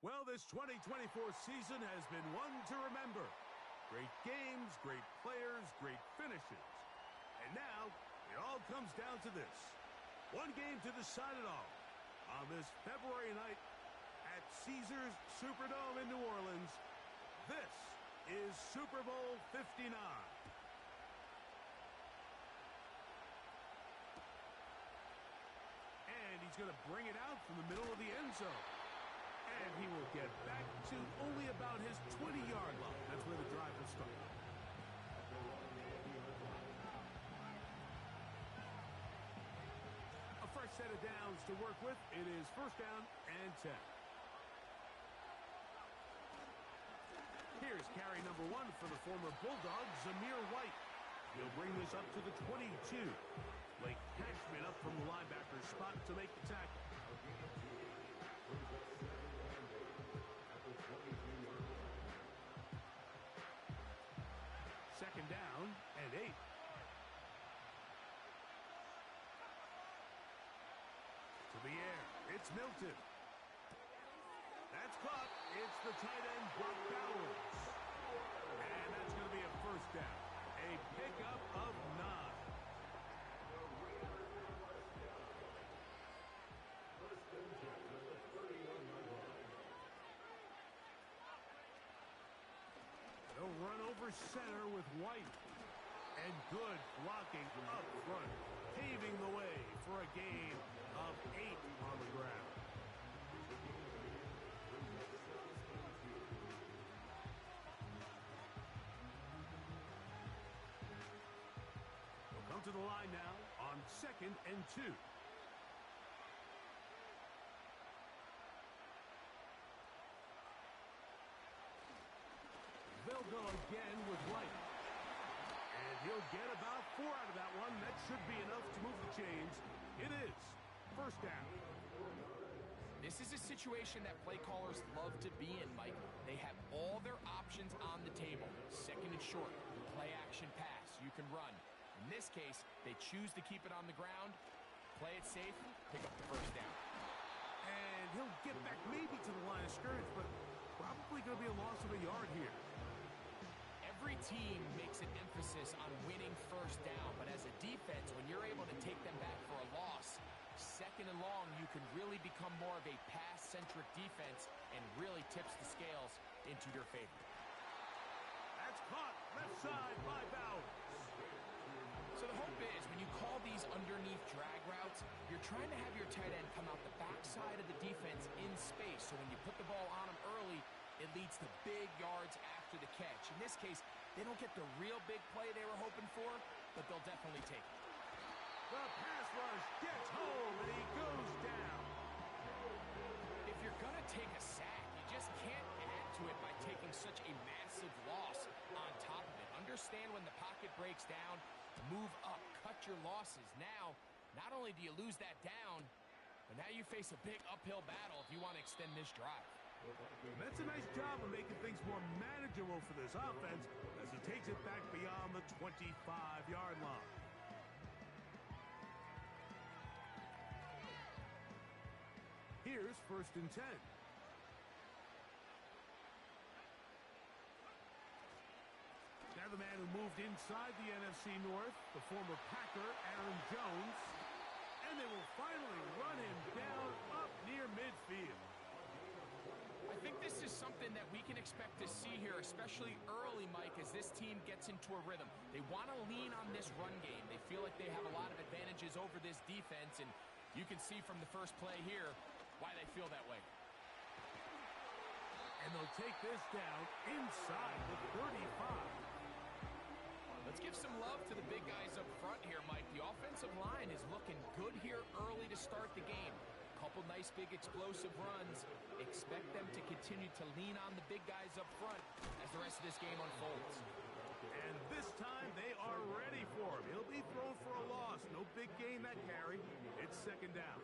Well, this 2024 season has been one to remember. Great games, great players, great finishes. And now, it all comes down to this. One game to decide it all. On this February night at Caesars Superdome in New Orleans, this is Super Bowl 59. And he's going to bring it out from the middle of the end zone. And he will get back to only about his 20-yard line. That's where the drive will start. A fresh set of downs to work with. It is first down and 10. Here's carry number 1 for the former Bulldog, Zamir White. He'll bring this up to the 22. Blake Cashman up from the linebacker's spot to make the tackle. Second down and 8. To the air, it's Milton. That's caught. It's the tight end, Brock Bowers. And that's going to be a first down. A pickup of 9. They'll run over center with White. And good blocking up front, paving the way for a gain of 8 on the ground. They'll come to the line now on 2nd and 2. They'll go again with White. And he'll get about 4 out of that one. That should be enough to move the chains. It is first down. This is a situation that play callers love to be in, Mike. They have all their options on the table. Second and short, play action pass, you can run. In this case, they choose to keep it on the ground, play it safe, pick up the first down. And he'll get back maybe to the line of scrimmage, but probably going to be a loss of a yard here. Every team makes an emphasis on winning first down, but as a defense, when you're able to take them back for a loss, second and long, you can really become more of a pass-centric defense and really tips the scales into your favor. That's caught left side by Bowers. So the hope is when you call these underneath drag routes, you're trying to have your tight end come out the backside of the defense in space. So when you put the ball on him early, it leads to big yards after the catch. In this case, they don't get the real big play they were hoping for, but they'll definitely take it. The pass rush gets home, and he goes down. If you're going to take a sack, you just can't add to it by taking such a massive loss on top of it. Understand when the pocket breaks down, move up, cut your losses. Now, not only do you lose that down, but now you face a big uphill battle if you want to extend this drive. That's a nice job of making things more manageable for this offense as he takes it back beyond the 25-yard line. Here's first and 10. Now the man who moved inside the NFC North, the former Packer, Aaron Jones. And they will finally run him down up near midfield. I think this is something that we can expect to see here, especially early, Mike, as this team gets into a rhythm. They want to lean on this run game. They feel like they have a lot of advantages over this defense, and you can see from the first play here why they feel that way. And they'll take this down inside the 35. Let's give some love to the big guys up front here, Mike. The offensive line is looking good here early to start the game. Couple nice big explosive runs. Expect them to continue to lean on the big guys up front as the rest of this game unfolds. And this time they are ready for him. He'll be thrown for a loss. No big gain that carry. It's second down.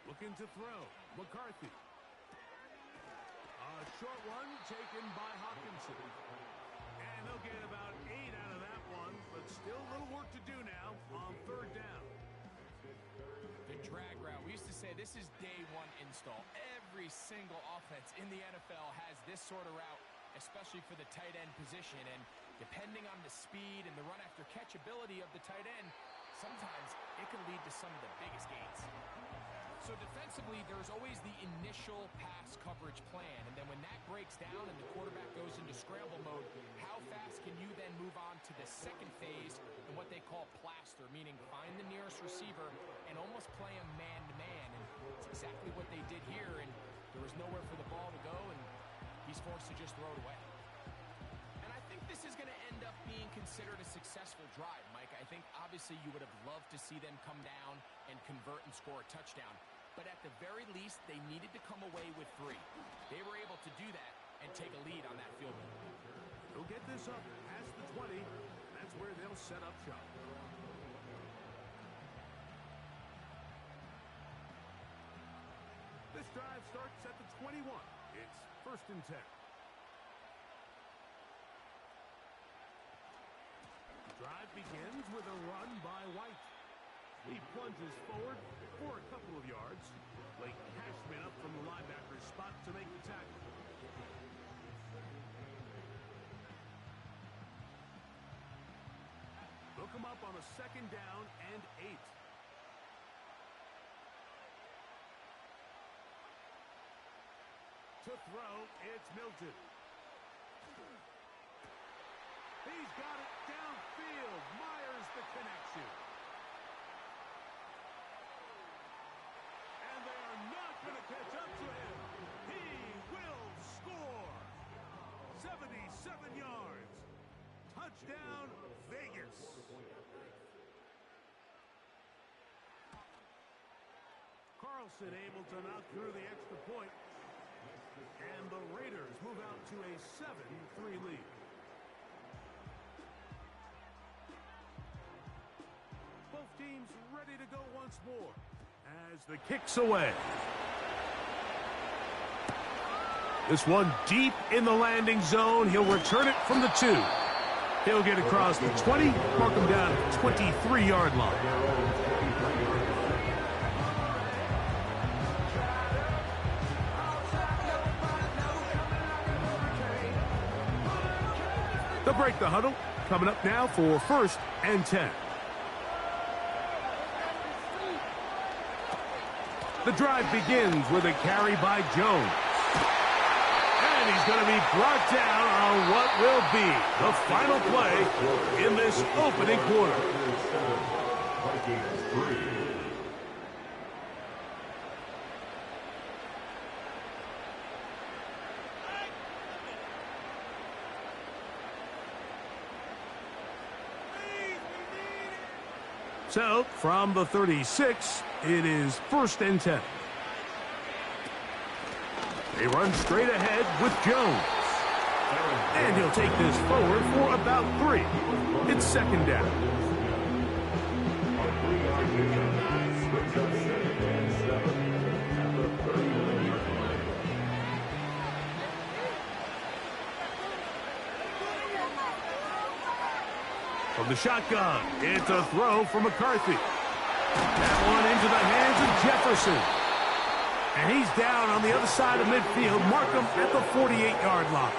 Looking to throw. McCarthy. A short one taken by Hawkinson. And they'll get about 8 out of that one, but still a little work to do now on third down. The drag route. We used to say this is day one install. Every single offense in the NFL has this sort of route, especially for the tight end position. And depending on the speed and the run after catch ability of the tight end, sometimes it can lead to some of the biggest gains. So defensively, there's always the initial pass coverage plan. And then when that breaks down and the quarterback goes into scramble mode, how fast can you then move on to the second phase in what they call plaster, meaning find the nearest receiver and almost play him man-to-man. And it's exactly what they did here. And there was nowhere for the ball to go, and he's forced to just throw it away. And I think this is going to end up being considered a successful drive, Mike. I think obviously you would have loved to see them come down and convert and score a touchdown. But at the very least, they needed to come away with 3. They were able to do that and take a lead on that field goal. They'll get this up past the 20. That's where they'll set up shop. This drive starts at the 21. It's 1st and 10. The drive begins with a run by White. He plunges forward for a couple of yards. Blake Cashman up from the linebacker's spot to make the tackle. They'll come up on a 2nd down and 8. To throw, it's Milton. He's got it downfield. Myers the connection. And they are not going to catch up to him. He will score. 77 yards. Touchdown, Vegas. Carlson able to knock through the extra point. And the Raiders move out to a 7-3 lead. Both teams ready to go once more as the kick's away. This one deep in the landing zone. He'll return it from the 2. He'll get across the 20, mark him down at the 23-yard line. They'll break the huddle. Coming up now for 1st and 10. The drive begins with a carry by Jones. And he's going to be brought down on what will be the final play in this opening quarter. Vikings 3. So, from the 36, it is 1st and 10. They run straight ahead with Jones. And he'll take this forward for about 3. It's 2nd down. From the shotgun, it's a throw for McCarthy. That one into the hands of Jefferson. And he's down on the other side of midfield. Mark him at the 48-yard line.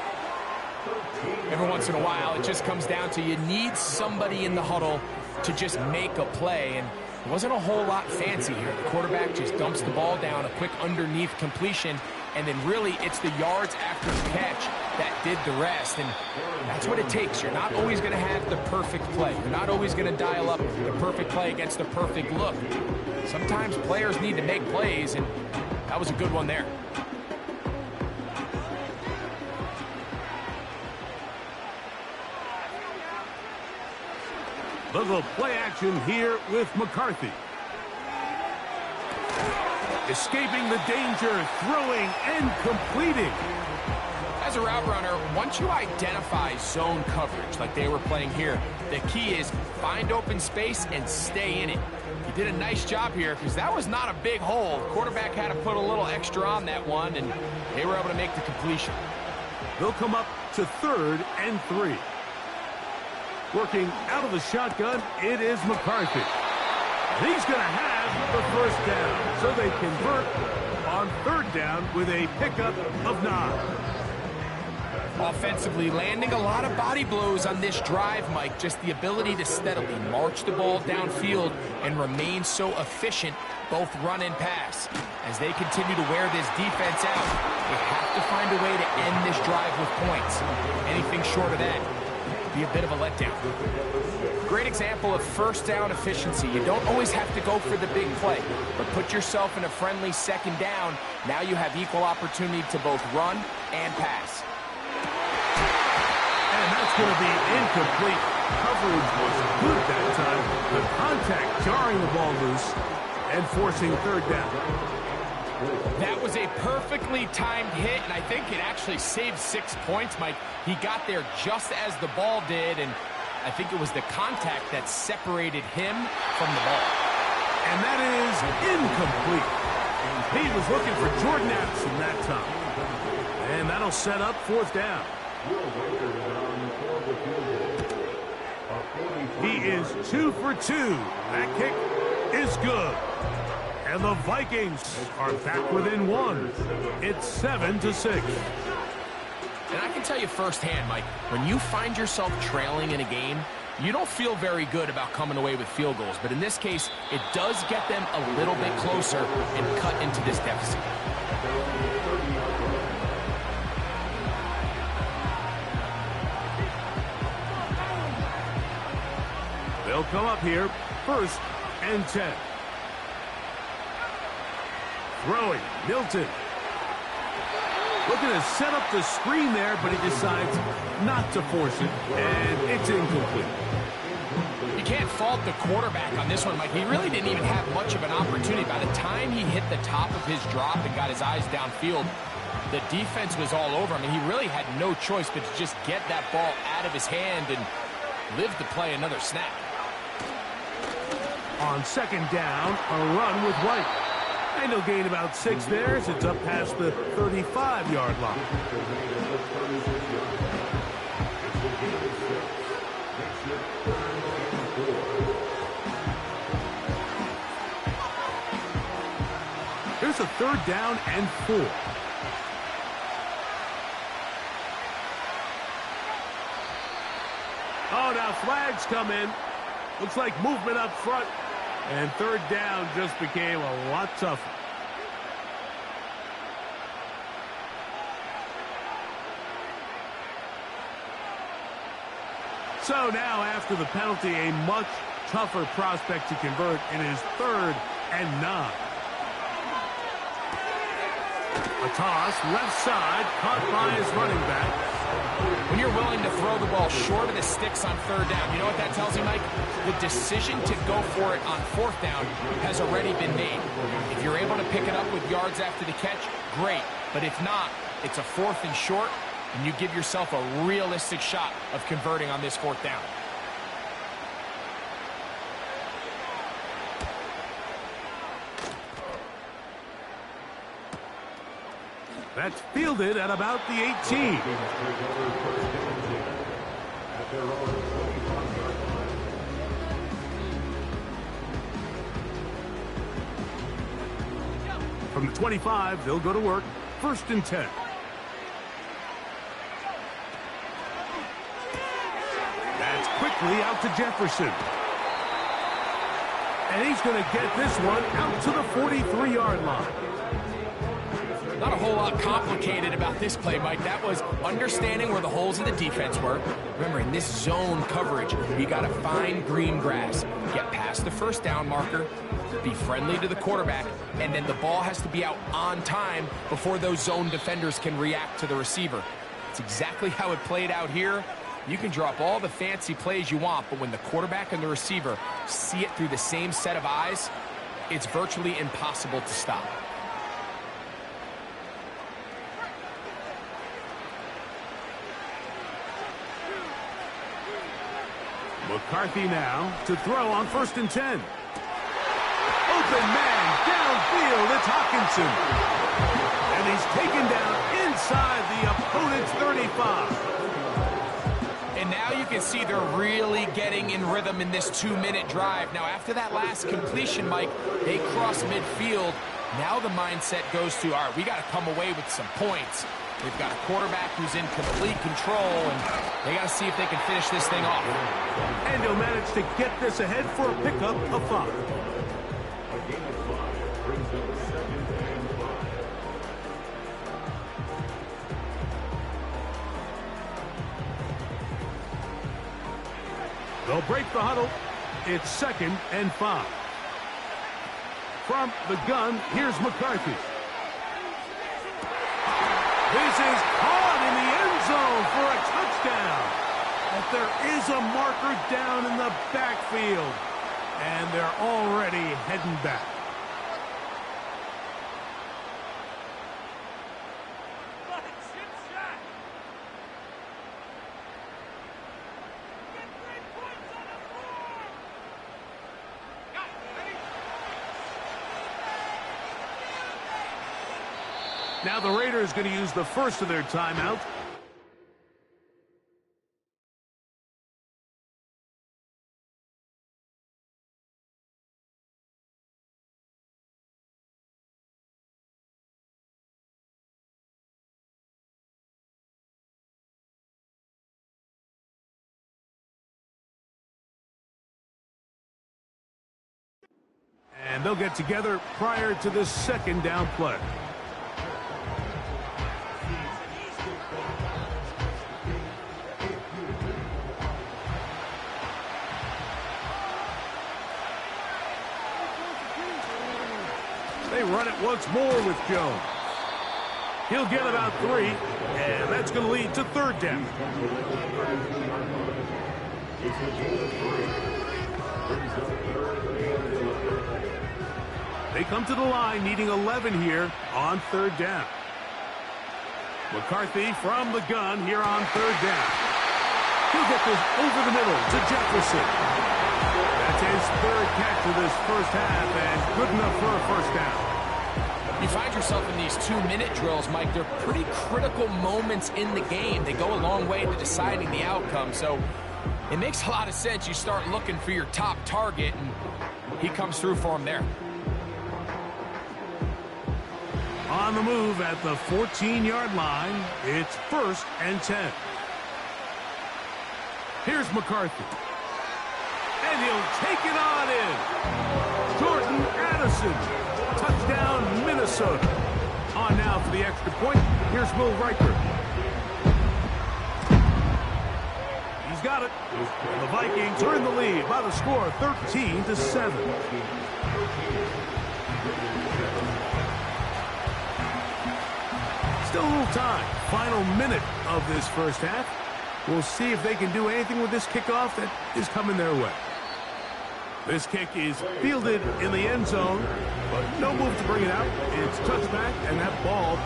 Every once in a while, it just comes down to you need somebody in the huddle to just make a play. And it wasn't a whole lot fancy here. The quarterback just dumps the ball down, a quick underneath completion, and then really it's the yards after the catch that did the rest. And that's what it takes. You're not always going to have the perfect play. You're not always going to dial up the perfect play against the perfect look. Sometimes players need to make plays, and that was a good one there. Little play action here with McCarthy. Escaping the danger, throwing and completing. As a route runner, once you identify zone coverage like they were playing here, the key is find open space and stay in it. He did a nice job here because that was not a big hole. The quarterback had to put a little extra on that one, and they were able to make the completion. They'll come up to 3rd and 3. Working out of the shotgun, it is McCarthy. And he's going to have the first down. So they convert on third down with a pickup of 9. Offensively, landing a lot of body blows on this drive, Mike. Just the ability to steadily march the ball downfield and remain so efficient, both run and pass. As they continue to wear this defense out, they have to find a way to end this drive with points. Anything short of that would be a bit of a letdown. Great example of first down efficiency. You don't always have to go for the big play, but put yourself in a friendly second down. Now you have equal opportunity to both run and pass. And that's going to be incomplete. Coverage was good that time. The contact jarring the ball loose and forcing third down. That was a perfectly timed hit, and I think it actually saved 6 points, Mike. He got there just as the ball did, and I think it was the contact that separated him from the ball. And that is incomplete. He was looking for Jordan Addison that time. And that'll set up fourth down. He is 2 for 2. That kick is good. And the Vikings are back within 1. It's 7-6. And I can tell you firsthand, Mike, when you find yourself trailing in a game, you don't feel very good about coming away with field goals. But in this case, it does get them a little bit closer and cut into this deficit. They'll come up here, 1st and 10. Throwing, Milton. Looking to set up the screen there, but he decides not to force it, and it's incomplete. You can't fault the quarterback on this one, Mike. He really didn't even have much of an opportunity. By the time he hit the top of his drop and got his eyes downfield, the defense was all over him, and he really had no choice but to just get that ball out of his hand and live to play another snap. On second down, a run with White. And he'll gain about 6 there as it's up past the 35-yard line. Here's a 3rd down and 4. Oh, now flags come in. Looks like movement up front. And 3rd down just became a lot tougher. So now, after the penalty, a much tougher prospect to convert in his 3rd and 9. A toss, left side, caught by his running back. When you're willing to throw the ball short of the sticks on 3rd down, you know what that tells you, Mike? The decision to go for it on 4th down has already been made. If you're able to pick it up with yards after the catch, great. But if not, it's a 4th and short, and you give yourself a realistic shot of converting on this 4th down. That's fielded at about the 18. From the 25, they'll go to work. 1st and 10. That's quickly out to Jefferson. And he's going to get this one out to the 43-yard line. Not a whole lot complicated about this play, Mike. That was understanding where the holes in the defense were. Remember, in this zone coverage, you got to find green grass. Get past the 1st down marker, be friendly to the quarterback, and then the ball has to be out on time before those zone defenders can react to the receiver. It's exactly how it played out here. You can drop all the fancy plays you want, but when the quarterback and the receiver see it through the same set of eyes, it's virtually impossible to stop. McCarthy now to throw on 1st and 10. Open man downfield. It's Hawkinson. And he's taken down inside the opponent's 35. And And now you can see they're really getting in rhythm in this 2-minute drive. Now, after that last completion, Mike, they cross midfield. Now the mindset goes to, all right, we got to come away with some points. They've got a quarterback who's in complete control, and they got to see if they can finish this thing off. And he'll manage to get this ahead for a pickup of 5. They'll break the huddle. It's 2nd and 5. From the gun, here's McCarthy. This is caught in the end zone for a touchdown. But there is a marker down in the backfield. And they're already heading back. Now the Raiders going to use the first of their timeout. And they'll get together prior to the 2nd down play. They run it once more with Jones. He'll get about 3, and that's going to lead to 3rd down. They come to the line needing 11 here on 3rd down. McCarthy from the gun here on 3rd down. He'll get this over the middle to Jefferson. That's his 3rd catch of this first half, and good enough for a first down. You find yourself in these 2-minute drills, Mike. They're pretty critical moments in the game. They go a long way to deciding the outcome, so it makes a lot of sense. You start looking for your top target, and he comes through for him there. On the move at the 14-yard line, it's 1st and 10. Here's McCarthy. And he'll take it on in. Jordan Addison. Touchdown, Minnesota. On now for the extra point. Here's Will Riker. He's got it. And the Vikings are in the lead by the score of 13-7. Still a little time. Final minute of this first half. We'll see if they can do anything with this kickoff that is coming their way. This kick is fielded in the end zone, but no move to bring it out. It's touchback, and that ball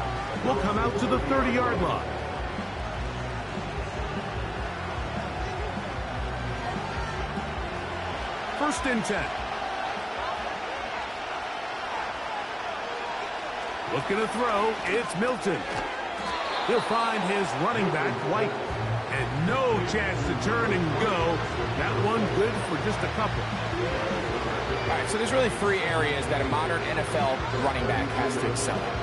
will come out to the 30-yard line. First and 10. Looking to throw, it's Milton. He'll find his running back, White. And no chance to turn and go. That one good for just a couple. All right, so there's really 3 areas that a modern NFL running back has to excel at.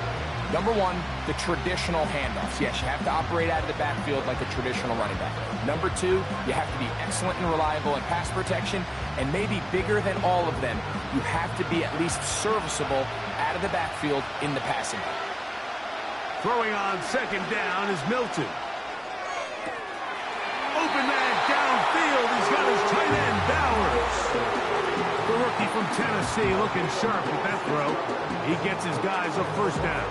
Number 1, the traditional handoffs. Yes, you have to operate out of the backfield like a traditional running back. Number 2, you have to be excellent and reliable in pass protection. And maybe bigger than all of them, you have to be at least serviceable out of the backfield in the passing game. Throwing on 2nd down is Milton. Open man downfield. He's got his tight end, Bowers. The rookie from Tennessee looking sharp with that throw. He gets his guys a first down.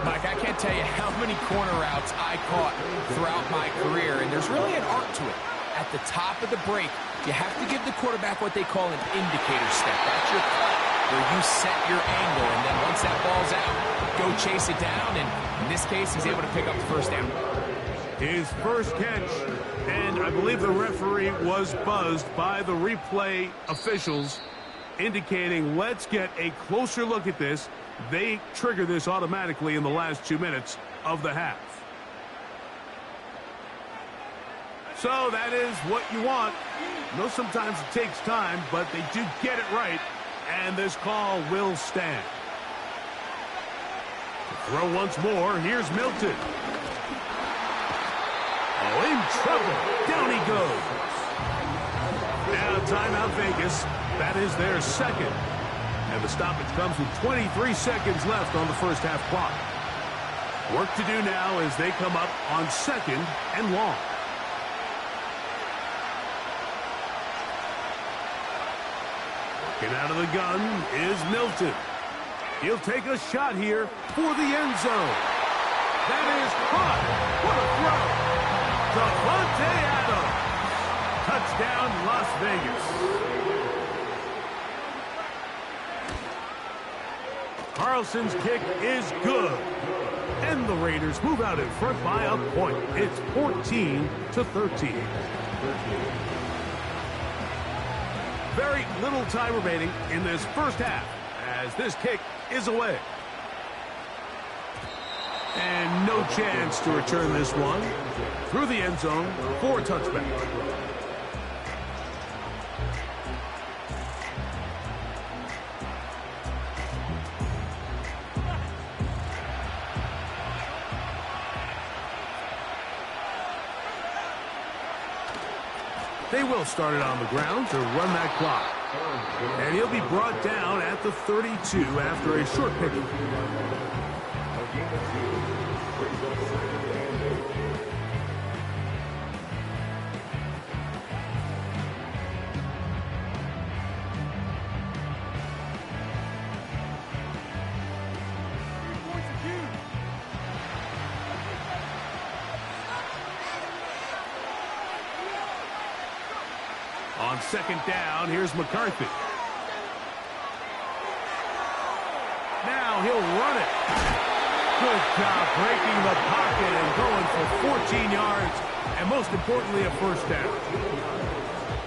Mike, I can't tell you how many corner routes I caught throughout my career, and there's really an art to it. At the top of the break, you have to give the quarterback what they call an indicator step. That's your cut, where you set your angle, and then once that ball's out, go chase it down, and in this case, he's able to pick up the first down. His first catch, and I believe the referee was buzzed by the replay officials, indicating let's get a closer look at this. They trigger this automatically in the last 2 minutes of the half. So that is what you want. I know sometimes it takes time, but they do get it right, and this call will stand. To throw once more, here's Milton. Oh, in trouble. Down he goes. Now timeout Vegas. That is their second. And the stoppage comes with 23 seconds left on the first half clock. Work to do now as they come up on second and long. Working out of the gun is Milton. He'll take a shot here for the end zone. That is caught. What a throw. Davante Adams. Touchdown, Las Vegas. Carlson's kick is good. And the Raiders move out in front by a point. It's 14-13. Very little time remaining in this first half as this kick is away. And no chance to return this one through the end zone for a touchback. They will start it on the ground to run that clock. And he'll be brought down at the 32 after a short pickup. On second down, here's McCarthy. Now he'll run it. Good job breaking the pocket and going for 14 yards, and most importantly, a first down.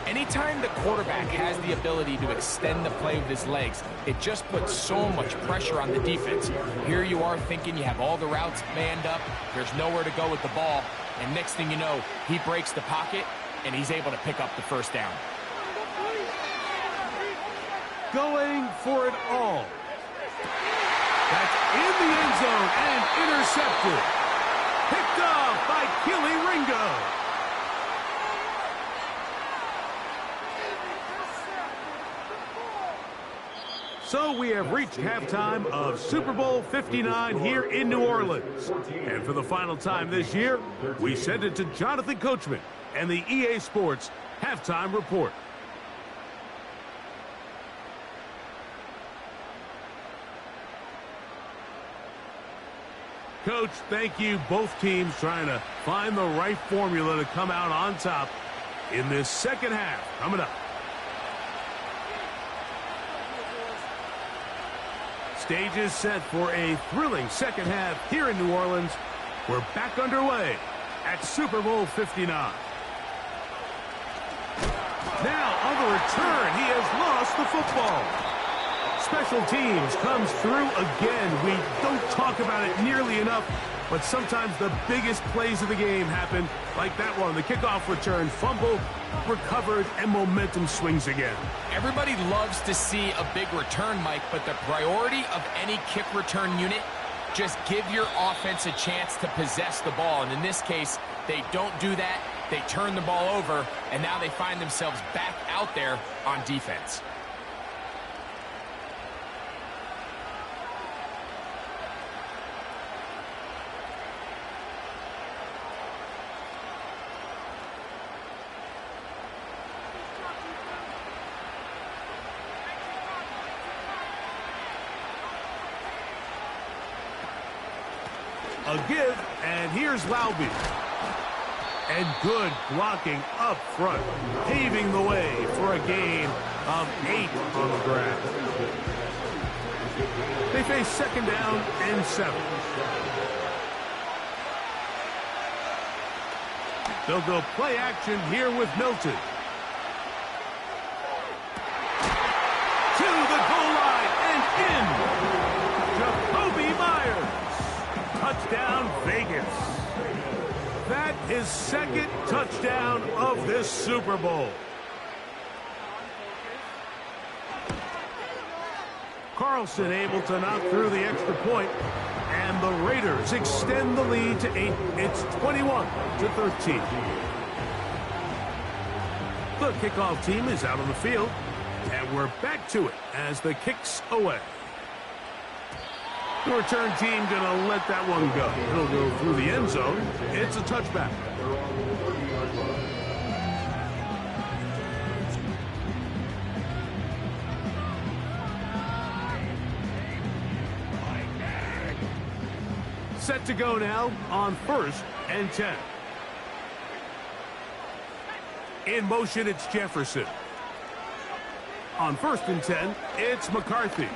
Anytime the quarterback has the ability to extend the play with his legs, it just puts so much pressure on the defense. Here you are thinking you have all the routes manned up, there's nowhere to go with the ball, and next thing you know, he breaks the pocket, and he's able to pick up the first down. Going for it all. That's in the end zone and intercepted. Picked off by Keely Ringo. So we have reached halftime of Super Bowl 59 here in New Orleans. And for the final time this year, we send it to Jonathan Coachman and the EA Sports Halftime Report. Coach, thank you. Both teams trying to find the right formula to come out on top in this second half. Coming up. Stage is set for a thrilling second half here in New Orleans. We're back underway at Super Bowl 59. Now on the return, he has lost the football. Special teams comes through again. We don't talk about it nearly enough, but sometimes the biggest plays of the game happen like that one. The kickoff return, fumble, recovered, and momentum swings again. Everybody loves to see a big return, Mike, but the priority of any kick return unit, just give your offense a chance to possess the ball. And in this case, they don't do that. They turn the ball over, and now they find themselves back out there on defense. A give, and here's Laube. And good blocking up front, paving the way for a gain of 8 on the ground. They face second down and 7. They'll go play action here with Milton. To the goal line and in. Jacoby Myers. Touchdown, Vegas. That is his second touchdown of this Super Bowl. Carlson able to knock through the extra point, and the Raiders extend the lead to 8. It's 21-13. The kickoff team is out on the field, and we're back to it as the kick's away. The return team going to let that one go. It'll go through the end zone. It's a touchback. Set to go now on 1st and 10. In motion, it's Jefferson. On 1st and 10, it's McCarthy.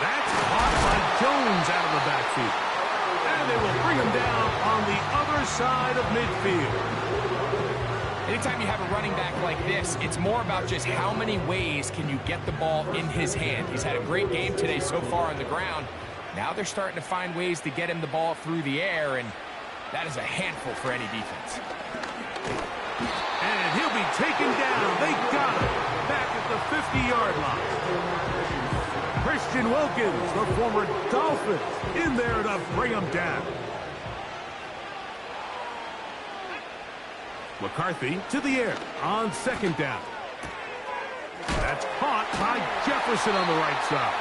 That's caught by Jones out of the backfield. And they will bring him down on the other side of midfield. Anytime you have a running back like this, it's more about just how many ways can you get the ball in his hand. He's had a great game today so far on the ground. Now they're starting to find ways to get him the ball through the air, and that is a handful for any defense. And he'll be taken down. They got him back at the 50-yard line. Christian Wilkins, the former Dolphin, in there to bring him down. McCarthy to the air on 2nd down. That's caught by Jefferson on the right side.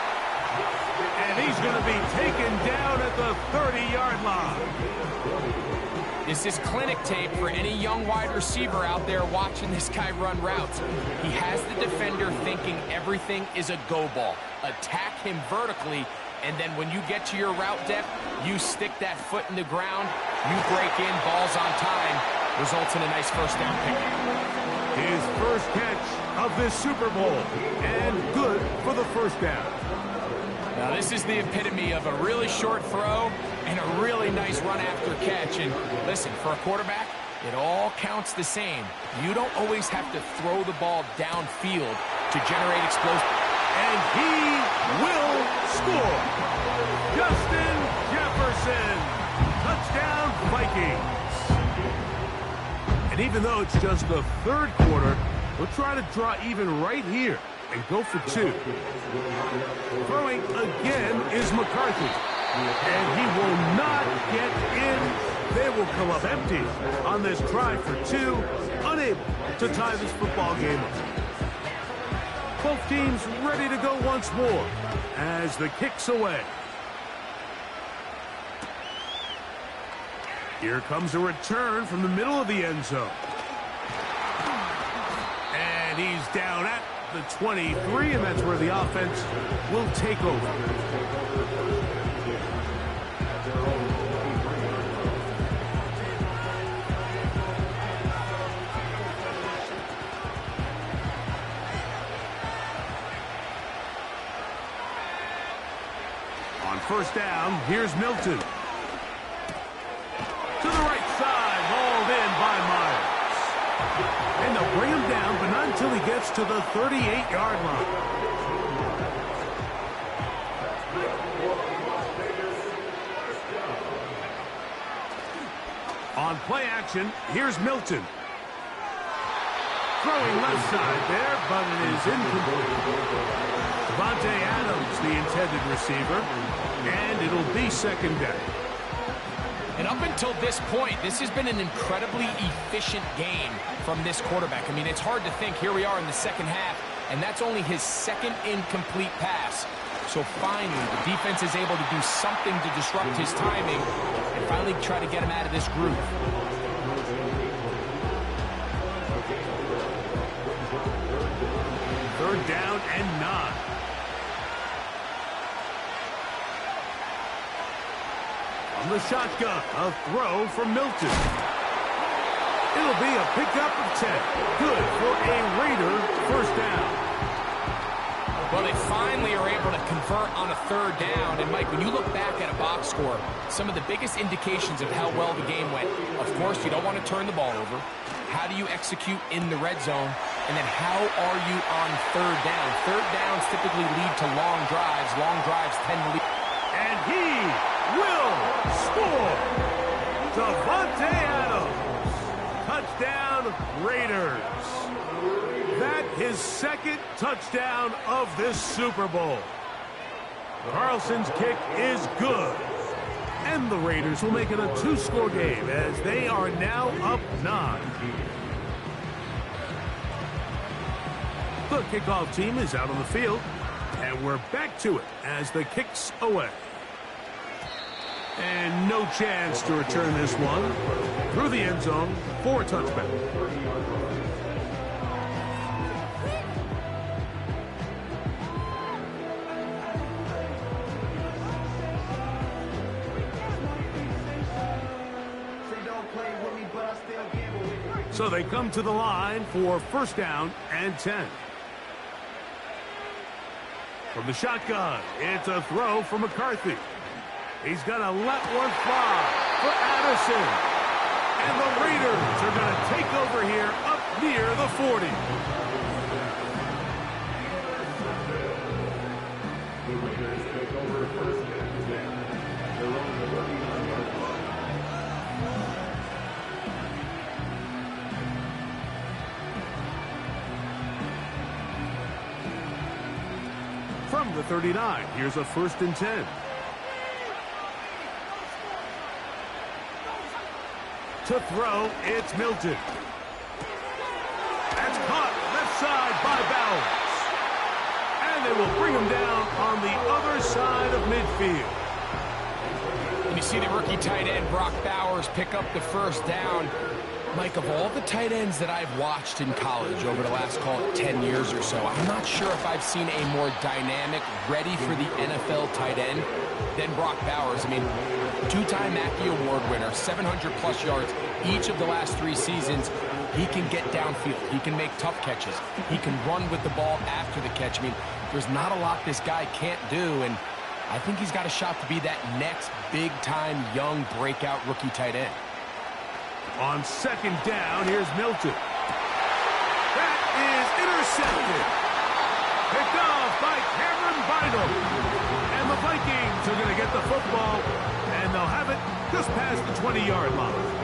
And he's going to be taken down at the 30-yard line. This is clinic tape for any young wide receiver out there watching this guy run routes. He has the defender thinking everything is a go ball. Attack him vertically, and then when you get to your route depth, you stick that foot in the ground, you break in, balls on time, results in a nice first down pickup. His first catch of this Super Bowl, and good for the first down. Now this is the epitome of a really short throw and a really nice run after catch. And listen, for a quarterback, it all counts the same. You don't always have to throw the ball downfield to generate explosion. And he will score. Justin Jefferson. Touchdown, Vikings. And even though it's just the 3rd quarter, we'll try to draw even right here and go for 2. Throwing again is McCarthy. And he will not get in. They will come up empty on this try for 2. Unable to tie this football game up. Both teams ready to go once more as the kick's away. Here comes a return from the middle of the end zone. And he's down at the 23, and that's where the offense will take over. On 1st down, here's Milton. To the right side, hauled in by Myers. And they'll bring him down, but not until he gets to the 38-yard line. On play action, here's Milton. Throwing left side there, but it is incomplete. Devontae Adams, the intended receiver, and it'll be 2nd down. And up until this point, this has been an incredibly efficient game from this quarterback. I mean, it's hard to think. Here we are in the 2nd half, and that's only his 2nd incomplete pass. So finally, the defense is able to do something to disrupt his timing and finally try to get him out of this groove. Third down and 9. On the shotgun, a throw from Milton. It'll be a pickup of 10. Good for a Raider first down. Well, they finally are able to convert on a 3rd down. And, Mike, when you look back at a box score, some of the biggest indications of how well the game went, of course, you don't want to turn the ball over. How do you execute in the red zone? And then how are you on 3rd down? 3rd downs typically lead to long drives. Long drives tend to lead. And he will score. Davante Adams. Touchdown, Raiders. That his second touchdown of this Super Bowl. Carlson's kick is good. And the Raiders will make it a 2-score game as they are now up 9. The kickoff team is out on the field, and we're back to it as the kick's away. And no chance to return this one through the end zone for a touchback. So they come to the line for first down and 10. From the shotgun, it's a throw for McCarthy. He's going to let one fly for Addison. And the Raiders are going to take over here up near the 40. From the 39, here's a 1st and 10. To throw, it's Milton. That's caught left side by Bowers. And they will bring him down on the other side of midfield. And you see the rookie tight end, Brock Bowers, pick up the first down. Mike, of all the tight ends that I've watched in college over the last, call it 10 years or so, I'm not sure if I've seen a more dynamic, ready for the NFL tight end than Brock Bowers. I mean, 2-time Mackey Award winner, 700-plus yards each of the last 3 seasons. He can get downfield. He can make tough catches. He can run with the ball after the catch. I mean, there's not a lot this guy can't do, and I think he's got a shot to be that next big-time, young, breakout rookie tight end. On second down, here's Milton. That is intercepted. Picked off by Cameron Bynum. And the Vikings are going to get the football, and they'll have it just past the 20-yard line.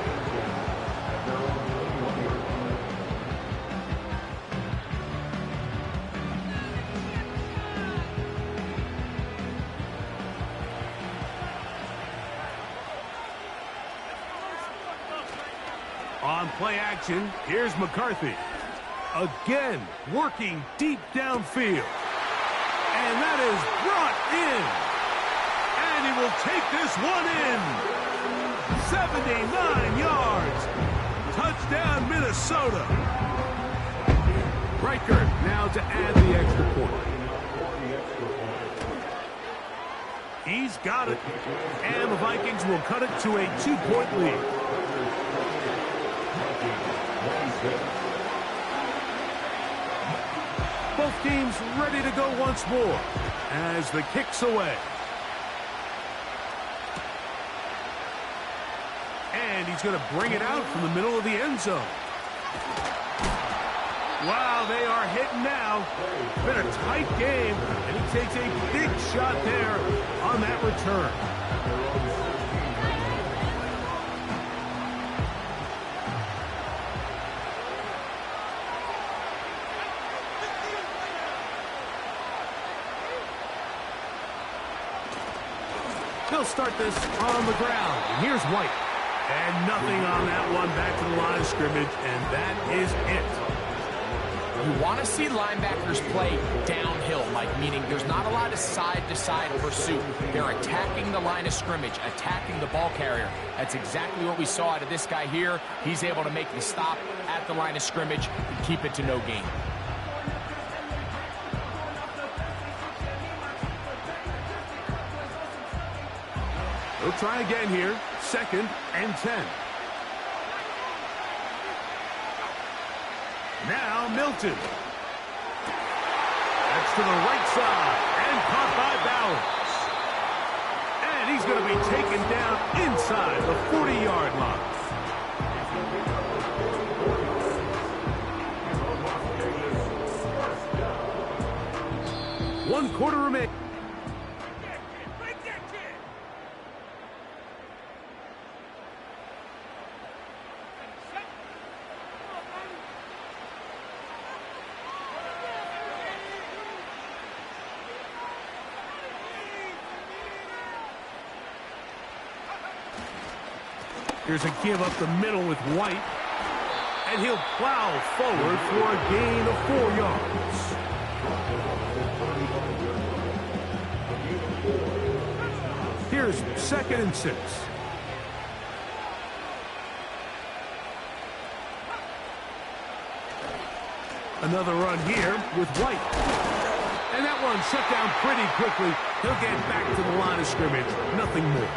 On play action, here's McCarthy. Again, working deep downfield. And that is brought in. And he will take this one in. 79 yards. Touchdown, Minnesota. Reichert now to add the extra point. He's got it. And the Vikings will cut it to a 2-point lead. Both teams ready to go once more as the kick's away. And he's going to bring it out from the middle of the end zone. Wow, they are hitting now. Been a tight game, and he takes a big shot there on that return. He'll start this on the ground. And here's White. And nothing on that one, back to the line of scrimmage, and that is it. You want to see linebackers play downhill, Mike, meaning there's not a lot of side-to-side pursuit. They're attacking the line of scrimmage, attacking the ball carrier. That's exactly what we saw out of this guy here. He's able to make the stop at the line of scrimmage and keep it to no gain. We'll try again here. 2nd and 10. Now Milton. That's to the right side and caught by Bowers. And he's going to be taken down inside the 40-yard line. One quarter remaining. Here's a give up the middle with White. And he'll plow forward for a gain of 4 yards. Here's 2nd and 6. Another run here with White. And that one shut down pretty quickly. He'll get back to the line of scrimmage. Nothing more.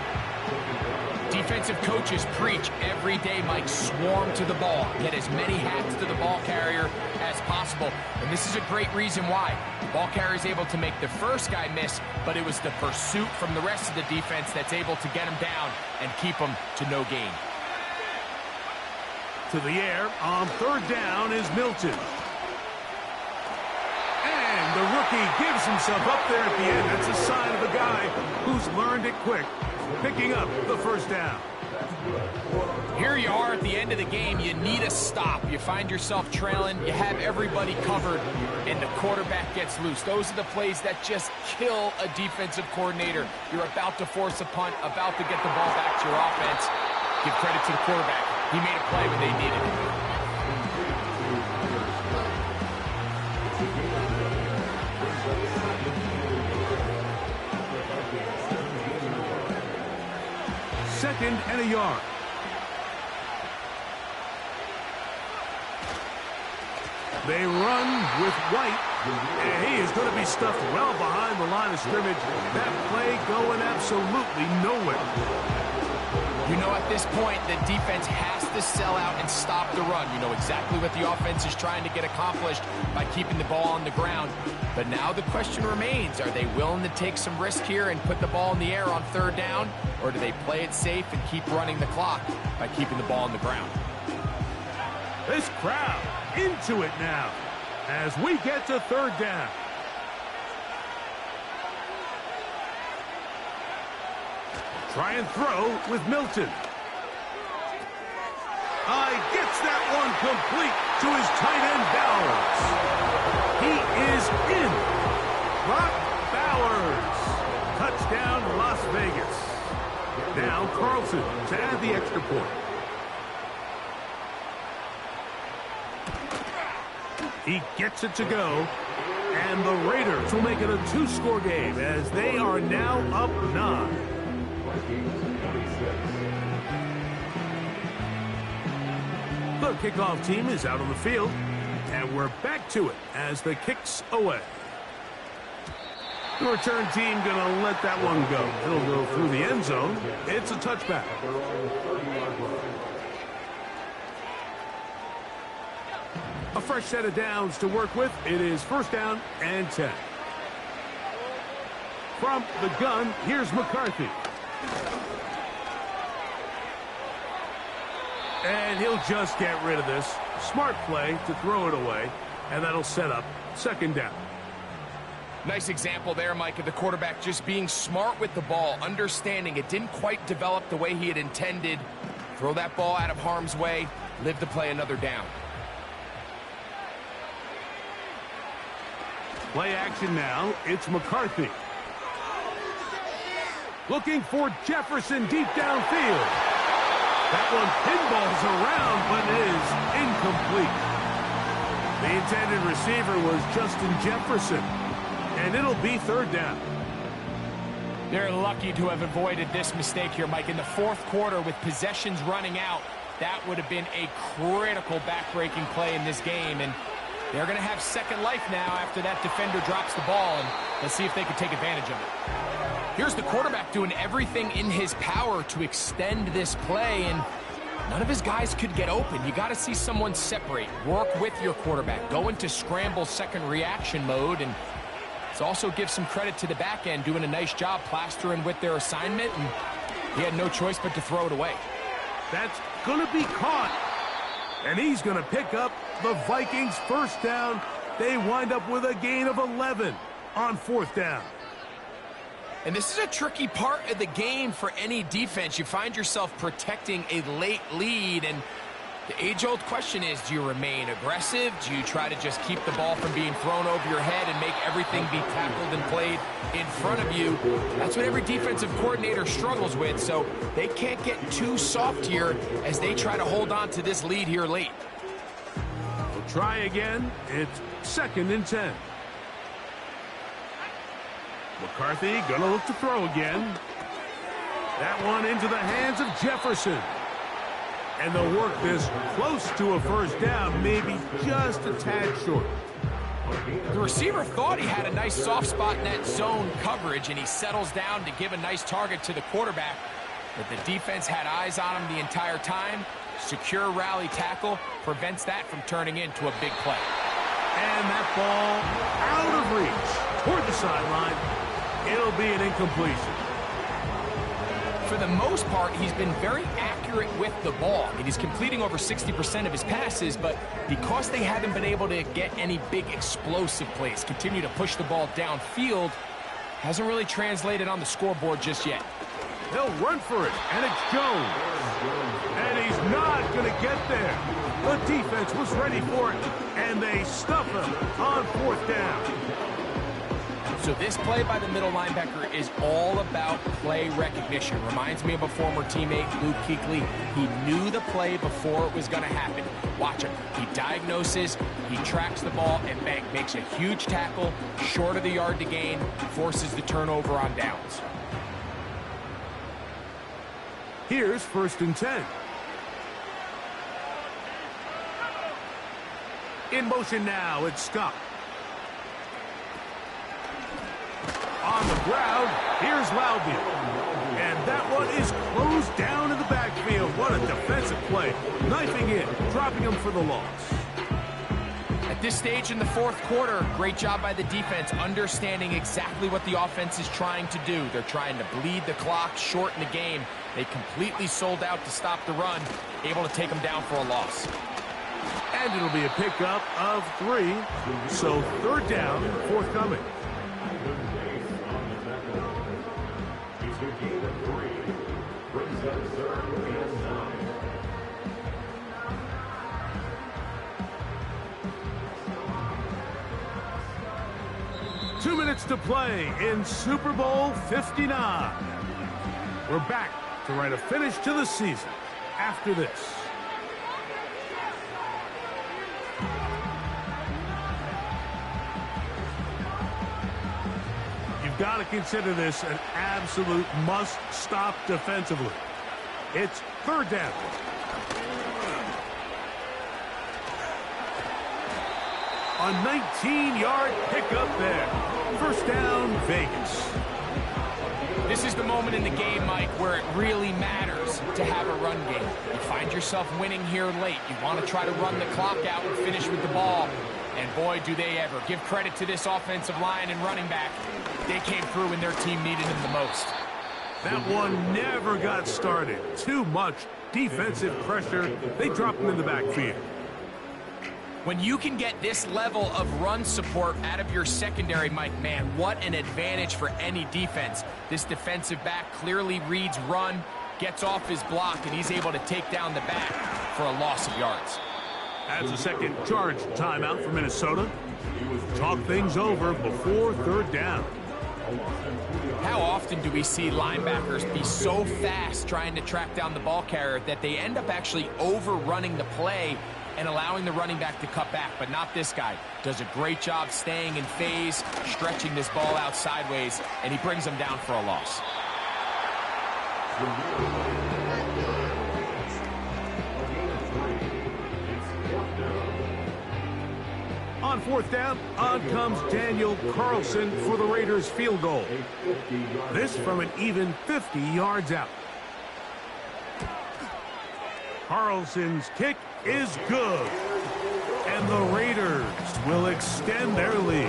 Defensive coaches preach every day, Mike, swarm to the ball. Get as many hats to the ball carrier as possible. And this is a great reason why. The ball carrier is able to make the first guy miss, but it was the pursuit from the rest of the defense that's able to get him down and keep him to no gain. To the air on 3rd down is Milton. And the rookie gives himself up there at the end. That's a sign of a guy who's learned it quick, picking up the 1st down. Here you are at the end of the game. You need a stop. You find yourself trailing. You have everybody covered, and the quarterback gets loose. Those are the plays that just kill a defensive coordinator. You're about to force a punt, about to get the ball back to your offense. Give credit to the quarterback. He made a play when they needed it. Second and a yard. They run with White, and he is going to be stuffed well behind the line of scrimmage. That play going absolutely nowhere. You know, at this point, the defense has to sell out and stop the run. You know exactly what the offense is trying to get accomplished by keeping the ball on the ground. But now the question remains, are they willing to take some risk here and put the ball in the air on 3rd down? Or do they play it safe and keep running the clock by keeping the ball on the ground? This crowd into it now as we get to 3rd down. Try and throw with Milton. Gets that one complete to his tight end, Bowers. He is in. Brock Bowers. Touchdown, Las Vegas. Now Carlson to add the extra point. He gets it to go. And the Raiders will make it a 2-score game as they are now up 9. The kickoff team is out on the field, and we're back to it as the kick's away. The return team going to let that one go. It'll go through the end zone. It's a touchback. A fresh set of downs to work with. It is 1st down and 10. From the gun, here's McCarthy. And he'll just get rid of this. Smart play to throw it away, and that'll set up 2nd down. Nice example there, Mike, of the quarterback just being smart with the ball, understanding it didn't quite develop the way he had intended. Throw that ball out of harm's way, live to play another down. Play action now. It's McCarthy. Looking for Jefferson deep downfield. That one pinballs around, but is incomplete. The intended receiver was Justin Jefferson, and it'll be 3rd down. They're lucky to have avoided this mistake here, Mike. In the 4th quarter, with possessions running out, that would have been a critical back-breaking play in this game, and they're going to have second life now after that defender drops the ball, and let's see if they can take advantage of it. Here's the quarterback doing everything in his power to extend this play, and none of his guys could get open. You got to see someone separate, work with your quarterback, go into scramble second reaction mode, and let's also give some credit to the back end doing a nice job plastering with their assignment, and he had no choice but to throw it away. That's going to be caught, and he's going to pick up the Vikings' 1st down. They wind up with a gain of 11 on 4th down. And this is a tricky part of the game for any defense. You find yourself protecting a late lead, and The age-old question is, do you remain aggressive? Do you try to just keep the ball from being thrown over your head and make everything be tackled and played in front of you? That's what every defensive coordinator struggles with, so they can't get too soft here as they try to hold on to this lead here late. We'll try again. It's 2nd and 10. McCarthy gonna look to throw again. That one into the hands of Jefferson. And they'll work this close to a first down, maybe just a tad short. The receiver thought he had a nice soft spot in that zone coverage, and he settles down to give a nice target to the quarterback. But the defense had eyes on him the entire time. Secure rally tackle prevents that from turning into a big play. And that ball out of reach toward the sideline. It'll be an incompletion. For the most part, he's been very accurate with the ball. He's completing over 60% of his passes, but because they haven't been able to get any big explosive plays, continue to push the ball downfield, hasn't really translated on the scoreboard just yet. He'll run for it, and it's Jones. And he's not going to get there. The defense was ready for it, and they stuff him on 4th down. So this play by the middle linebacker is all about play recognition. Reminds me of a former teammate, Luke Kuechly. He knew the play before it was going to happen. Watch him. He diagnoses, he tracks the ball, and bang, makes a huge tackle, short of the yard to gain, forces the turnover on downs. Here's 1st and 10. In motion now, it's Scott. On the ground, here's Loudby. And that one is closed down in the backfield. What a defensive play. Knifing in, dropping him for the loss. At this stage in the 4th quarter, great job by the defense, understanding exactly what the offense is trying to do. They're trying to bleed the clock, shorten the game. They completely sold out to stop the run, able to take them down for a loss. And it'll be a pickup of 3. So 3rd down, forthcoming. 2 minutes to play in Super Bowl 59. We're back to write a finish to the season after this. You've got to consider this an absolute must-stop defensively. It's 3rd down. A 19-yard pickup there. 1st down, Vegas. This is the moment in the game, Mike, where it really matters to have a run game. You find yourself winning here late. You want to try to run the clock out and finish with the ball. And boy, do they ever. Give credit to this offensive line and running back. They came through when their team needed them the most. That one never got started. Too much defensive pressure. They dropped him in the backfield. When you can get this level of run support out of your secondary, Mike, man, what an advantage for any defense. This defensive back clearly reads run, gets off his block, and he's able to take down the back for a loss of yards. That's a second charge timeout for Minnesota. Talk things over before 3rd down. How often do we see linebackers be so fast trying to track down the ball carrier that they end up actually overrunning the play and allowing the running back to cut back? But not this guy. Does a great job staying in phase, stretching this ball out sideways, and he brings them down for a loss. On 4th down, on comes Daniel Carlson for the Raiders field goal. This from an even 50 yards out. Carlson's kick is good. And the Raiders will extend their lead.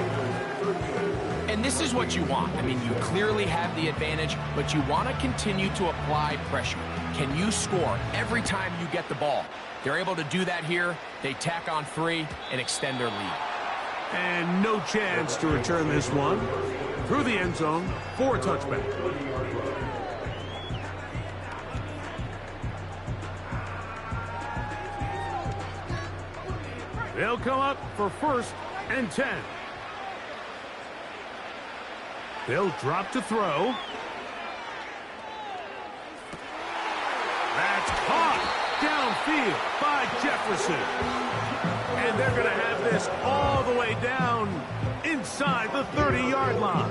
And this is what you want. I mean, you clearly have the advantage, but you want to continue to apply pressure. Can you score every time you get the ball? They're able to do that here. They tack on 3 and extend their lead. And no chance to return this one. Through the end zone for a touchback. They'll come up for 1st and 10. They'll drop to throw. That's caught downfield by Jefferson. And they're going to have this all the way down inside the 30-yard line.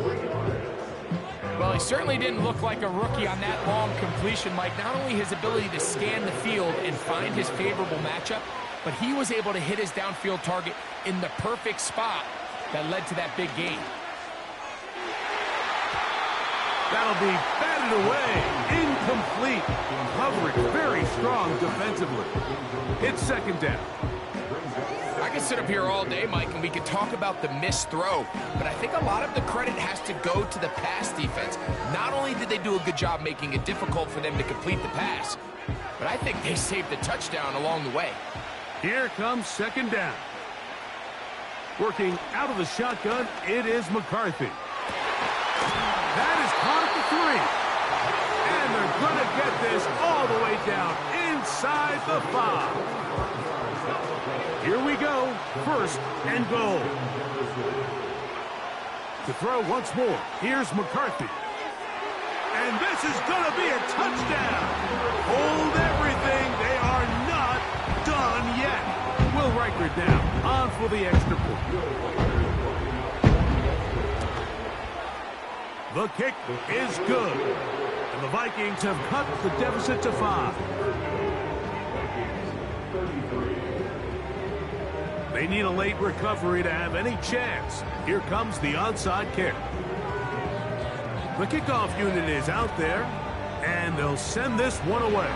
Well, he certainly didn't look like a rookie on that long completion, Mike. Not only his ability to scan the field and find his favorable matchup, but he was able to hit his downfield target in the perfect spot that led to that big gain. That'll be batted away. Incomplete. Coverage very strong defensively. It's 2nd down. I could sit up here all day, Mike, and we could talk about the missed throw, but I think a lot of the credit has to go to the pass defense. Not only did they do a good job making it difficult for them to complete the pass, but I think they saved the touchdown along the way. Here comes 2nd down. Working out of the shotgun, it is McCarthy. That is caught at the 3. And they're going to get this all the way down inside the 5. Here we go. 1st and goal. To throw once more. Here's McCarthy. And this is going to be a touchdown. Hold everything. They are not done yet. Will Riker down. On for the extra point. The kick is good. And the Vikings have cut the deficit to 5. They need a late recovery to have any chance. Here comes the onside kick. The kickoff unit is out there, and they'll send this one away.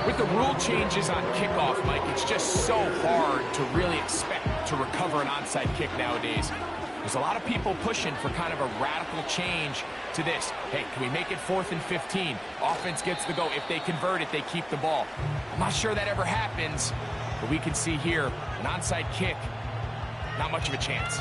With the rule changes on kickoff, Mike, it's just so hard to really expect to recover an onside kick nowadays. There's a lot of people pushing for kind of a radical change to this. Hey, can we make it 4th and 15? Offense gets the go. If they convert it, they keep the ball. I'm not sure that ever happens, but we can see here an onside kick, not much of a chance.